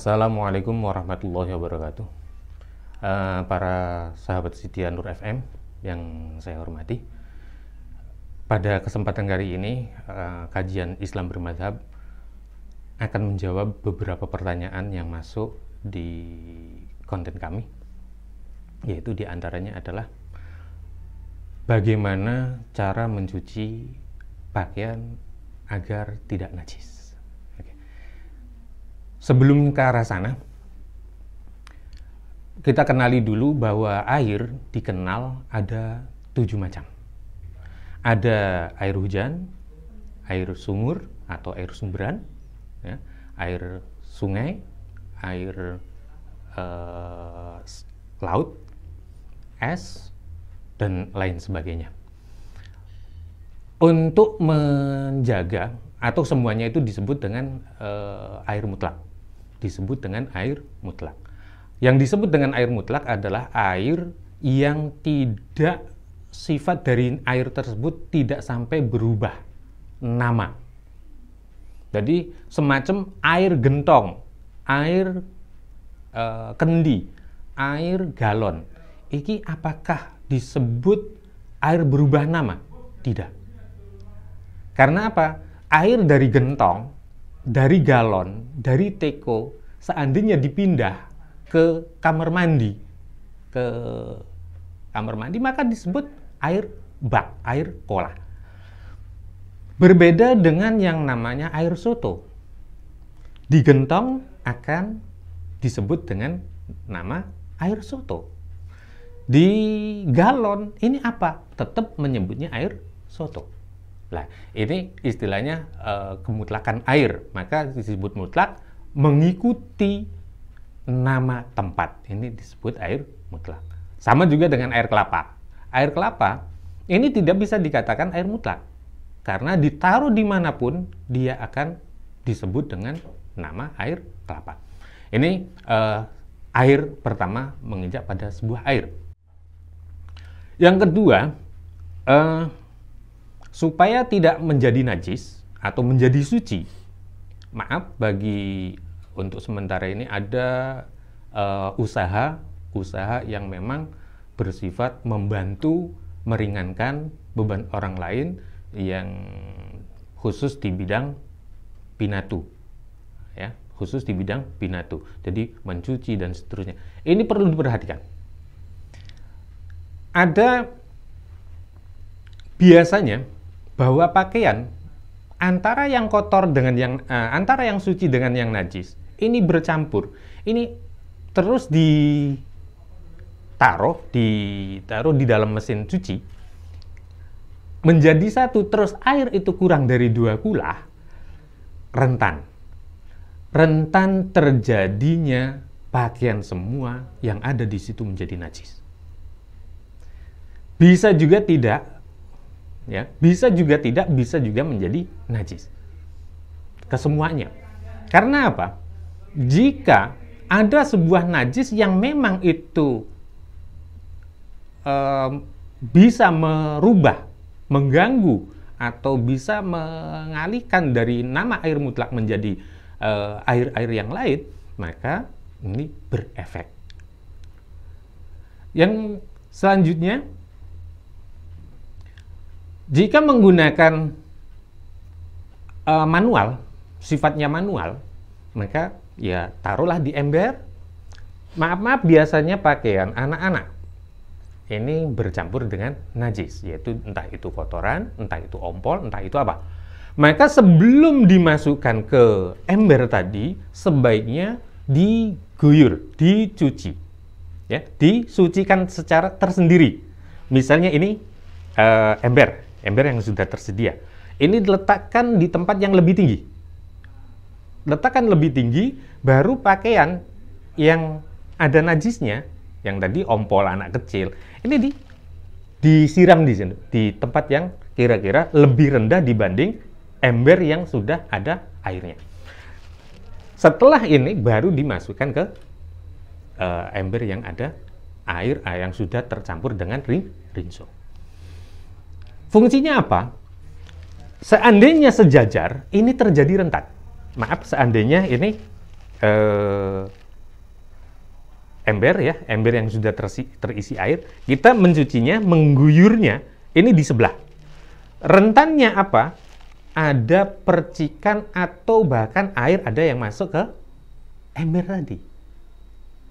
Assalamualaikum warahmatullahi wabarakatuh. Para sahabat setia Nur FM yang saya hormati, pada kesempatan kali ini kajian Islam bermadhab akan menjawab beberapa pertanyaan yang masuk di konten kami, yaitu diantaranya adalah bagaimana cara mencuci pakaian agar tidak najis. Sebelum ke arah sana, kita kenali dulu bahwa air dikenal ada 7 macam. Ada air hujan, air sumur atau air sumberan, ya, air sungai, air laut, es, dan lain sebagainya. Untuk menjaga, atau semuanya itu disebut dengan air mutlak. Disebut dengan air mutlak. Yang disebut dengan air mutlak adalah air yang tidak, sifat dari air tersebut tidak sampai berubah nama. Jadi semacam air gentong, air kendi, air galon. Ini apakah disebut air berubah nama? Tidak. Karena apa? Air dari gentong, dari galon, dari teko, seandainya dipindah ke kamar mandi, maka disebut air bak, air kolah. Berbeda dengan yang namanya air soto. Di gentong akan disebut dengan nama air soto. Di galon ini apa? Tetap menyebutnya air soto. Nah, ini istilahnya kemutlakan air, maka disebut mutlak mengikuti nama tempat. Ini disebut air mutlak. Sama juga dengan air kelapa. Air kelapa ini tidak bisa dikatakan air mutlak, karena ditaruh dimanapun dia akan disebut dengan nama air kelapa. Ini air pertama menginjak pada sebuah air. Yang kedua, supaya tidak menjadi najis atau menjadi suci, maaf, untuk sementara ini ada usaha yang memang bersifat membantu meringankan beban orang lain yang khusus di bidang pinatu, ya, khusus di bidang pinatu. Jadi mencuci dan seterusnya. Ini perlu diperhatikan. Ada biasanya bahwa pakaian antara yang kotor dengan antara yang suci dengan yang najis ini bercampur. Ini terus ditaruh di dalam mesin cuci menjadi satu, terus air itu kurang dari 2 kulah, rentan terjadinya pakaian semua yang ada di situ menjadi najis. Bisa juga tidak, ya, bisa juga menjadi najis. Kesemuanya. Karena apa? Jika ada sebuah najis yang memang itu bisa merubah, mengganggu, atau bisa mengalihkan dari nama air mutlak menjadi air-air yang lain, maka ini berefek. Yang selanjutnya, jika menggunakan manual, sifatnya manual, maka ya taruhlah di ember. Maaf, biasanya pakaian anak-anak ini bercampur dengan najis, yaitu entah itu kotoran, entah itu ompol, entah itu apa. Maka sebelum dimasukkan ke ember tadi, sebaiknya diguyur, dicuci, ya, disucikan secara tersendiri. Misalnya ini ember yang sudah tersedia. Ini diletakkan di tempat yang lebih tinggi. Letakkan lebih tinggi, baru pakaian yang ada najisnya, yang tadi ompol anak kecil, ini disiram di sini, di tempat yang kira-kira lebih rendah dibanding ember yang sudah ada airnya. Setelah ini baru dimasukkan ke ember yang ada air yang sudah tercampur dengan rinso. Fungsinya apa? Seandainya sejajar, ini terjadi rentan. Maaf, seandainya ini eh, ember ya, ember yang sudah terisi air, kita mencucinya, mengguyurnya, ini di sebelah. Rentannya apa? Ada percikan atau bahkan air ada yang masuk ke ember tadi.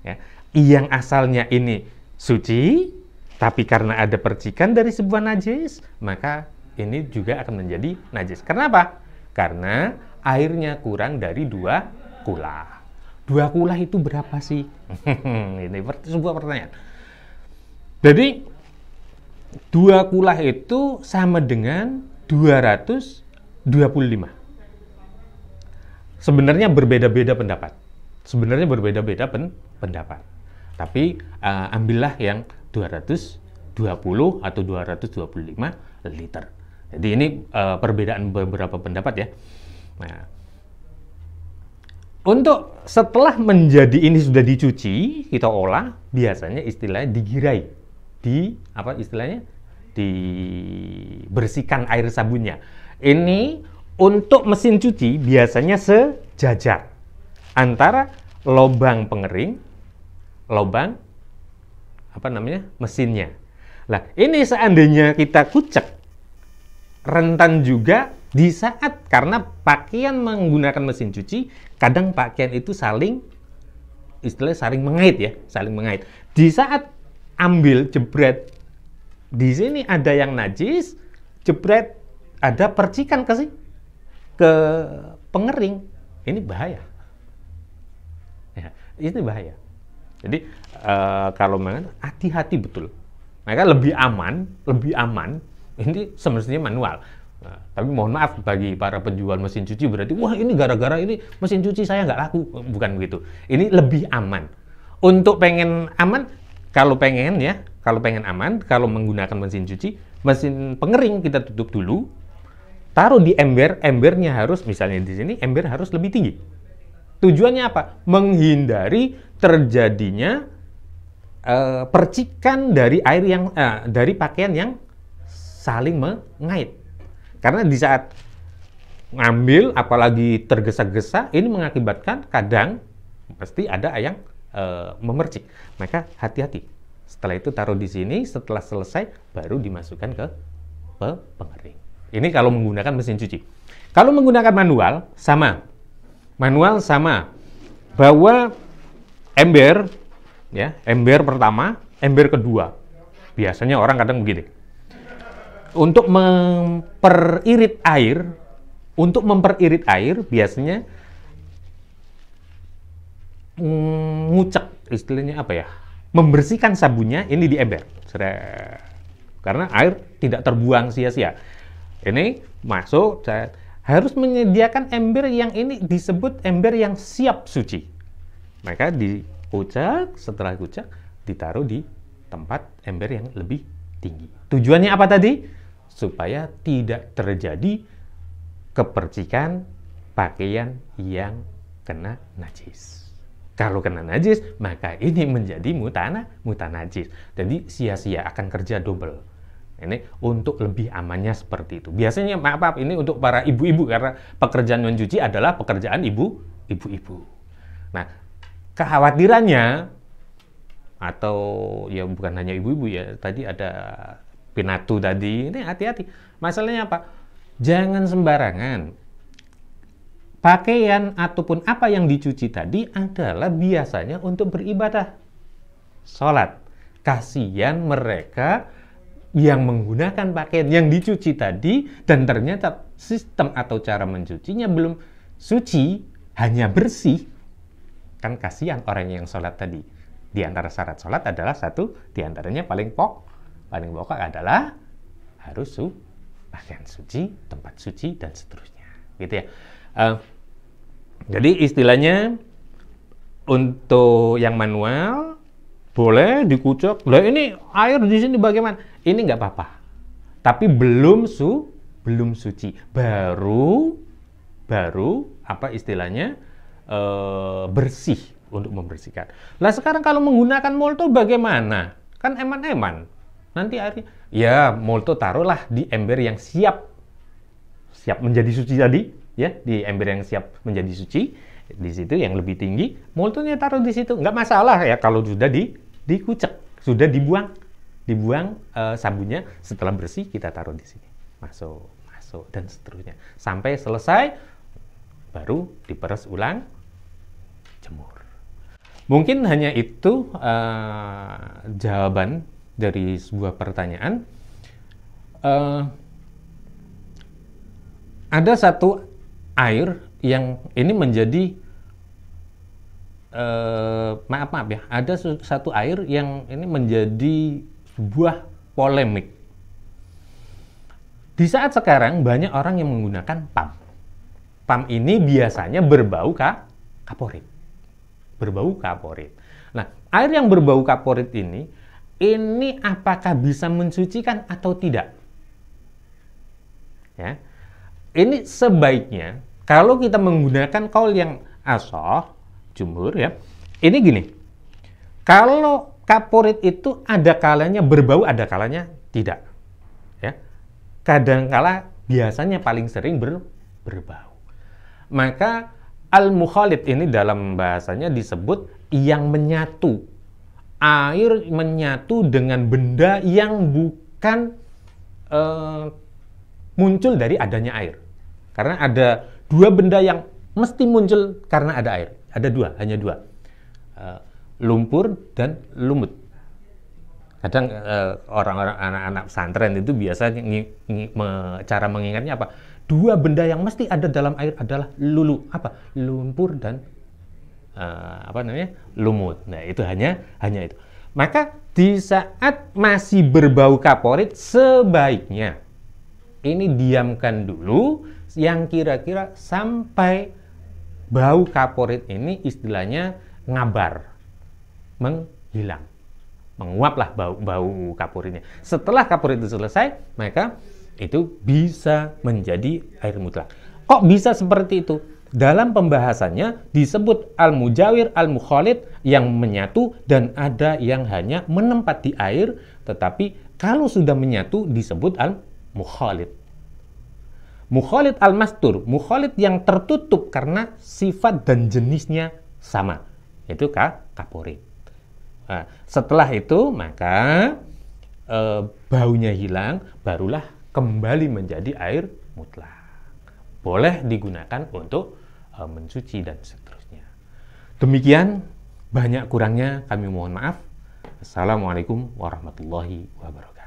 Ya. Yang asalnya ini suci, tapi karena ada percikan dari sebuah najis, maka ini juga akan menjadi najis. Kenapa? Karena airnya kurang dari 2 kula. 2 kula itu berapa sih? Ini sebuah pertanyaan. Jadi 2 kula itu sama dengan 225. Sebenarnya berbeda-beda pendapat. Pendapat. Tapi ambillah yang 220 atau 225 liter. Jadi ini perbedaan beberapa pendapat ya. Nah, untuk setelah menjadi ini sudah dicuci, kita olah, biasanya istilahnya digirai. Dibersihkan air sabunnya. Ini untuk mesin cuci biasanya sejajar antara lubang pengering, lubang mesinnya. Lah, ini seandainya kita kucek, rentan juga di saat, karena pakaian menggunakan mesin cuci, kadang pakaian itu saling mengait. Di saat ambil, jebret, di sini ada yang najis, jebret, ada percikan ke pengering, ini bahaya. Ya, itu bahaya. Jadi kalau hati-hati betul. Maka lebih aman, ini semestinya manual. Nah, tapi mohon maaf bagi para penjual mesin cuci, berarti wah ini gara-gara ini mesin cuci saya nggak laku. Bukan begitu. Ini lebih aman. Untuk pengen aman, kalau pengen aman, kalau menggunakan mesin cuci, mesin pengering kita tutup dulu, taruh di ember, embernya harus, misalnya di sini, ember harus lebih tinggi. Tujuannya apa? Menghindari terjadinya percikan dari air dari pakaian yang saling mengait. Karena di saat ngambil, apalagi tergesa-gesa, ini mengakibatkan kadang pasti ada yang memercik. Maka hati-hati. Setelah itu taruh di sini, setelah selesai baru dimasukkan ke pengering. Ini kalau menggunakan mesin cuci. Kalau menggunakan manual sama. Bawa ember, ya, ember pertama, ember kedua. Biasanya orang kadang begini. Untuk memperirit air, biasanya ngucek, istilahnya apa ya? Membersihkan sabunnya ini di ember. Karena air tidak terbuang sia-sia. Ini masuk, harus menyediakan ember yang ini disebut ember yang siap suci. Maka dikucek, setelah kucek, ditaruh di tempat ember yang lebih tinggi. Tujuannya apa tadi? Supaya tidak terjadi kepercikan pakaian yang kena najis. Kalau kena najis, maka ini menjadi mutanajis. Jadi sia-sia, akan kerja double. Ini untuk lebih amannya seperti itu. Biasanya, maaf, ini untuk para ibu-ibu, karena pekerjaan mencuci adalah pekerjaan ibu-ibu. Nah, kekhawatirannya, atau ya bukan hanya ibu-ibu ya, tadi ada pinatu tadi, ini hati-hati. Masalahnya apa? Jangan sembarangan. Pakaian ataupun apa yang dicuci tadi adalah biasanya untuk beribadah, sholat. Kasihan mereka yang menggunakan pakaian yang dicuci tadi dan ternyata sistem atau cara mencucinya belum suci, hanya bersih. Kan kasihan orang yang sholat tadi. Di antara syarat sholat adalah satu, di antaranya paling pokok adalah harus pakaian suci, tempat suci, dan seterusnya. Gitu ya. Jadi istilahnya untuk yang manual boleh dikucek. Lah ini air di sini bagaimana? Ini nggak apa-apa. Tapi belum suci. Baru apa istilahnya bersih untuk membersihkan. Lah sekarang kalau menggunakan molto bagaimana? Kan eman-eman. Nanti airnya, ya molto taruhlah di ember yang siap menjadi suci tadi, ya, di ember yang siap menjadi suci. Di situ yang lebih tinggi, mulutnya taruh di situ. Nggak masalah ya kalau sudah dikucek, sudah dibuang sabunnya. Setelah bersih kita taruh di sini. Masuk dan seterusnya. Sampai selesai, baru diperes ulang, jemur. Mungkin hanya itu jawaban dari sebuah pertanyaan. Ada satu air yang ini menjadi maaf ya, ada satu air yang ini menjadi sebuah polemik. Di saat sekarang banyak orang yang menggunakan PAM. PAM ini biasanya berbau kaporit. Berbau kaporit. Nah, air yang berbau kaporit ini apakah bisa mensucikan atau tidak? Ya. Ini sebaiknya kalau kita menggunakan kaul yang ashah, jumhur ya. Ini gini. Kalau kaporit itu ada kalanya berbau, ada kalanya tidak. Ya. Kadangkala biasanya paling sering berbau. Maka al-mukhalid ini dalam bahasanya disebut yang menyatu. Air menyatu dengan benda yang bukan muncul dari adanya air. Karena ada dua benda yang mesti muncul karena ada air. Ada dua, hanya dua. Lumpur dan lumut. Kadang orang-orang anak-anak pesantren itu biasa cara mengingatnya apa? Dua benda yang mesti ada dalam air adalah lumpur dan lumut. Nah, itu hanya itu. Maka di saat masih berbau kaporit, sebaiknya ini diamkan dulu yang kira-kira sampai bau kaporit ini istilahnya ngabar, menghilang, menguaplah bau kaporitnya. Setelah kaporit itu selesai, maka itu bisa menjadi air mutlak. Kok bisa seperti itu? Dalam pembahasannya disebut al-mujawir, al-mukhalid yang menyatu, dan ada yang hanya menempat di air, tetapi kalau sudah menyatu disebut al-mukhalid. Mukhalid al-mastur, mukhalid yang tertutup karena sifat dan jenisnya sama. Itu kaporit. Nah, setelah itu maka baunya hilang, barulah kembali menjadi air mutlak. Boleh digunakan untuk mencuci dan seterusnya. Demikian, banyak kurangnya kami mohon maaf. Assalamualaikum warahmatullahi wabarakatuh.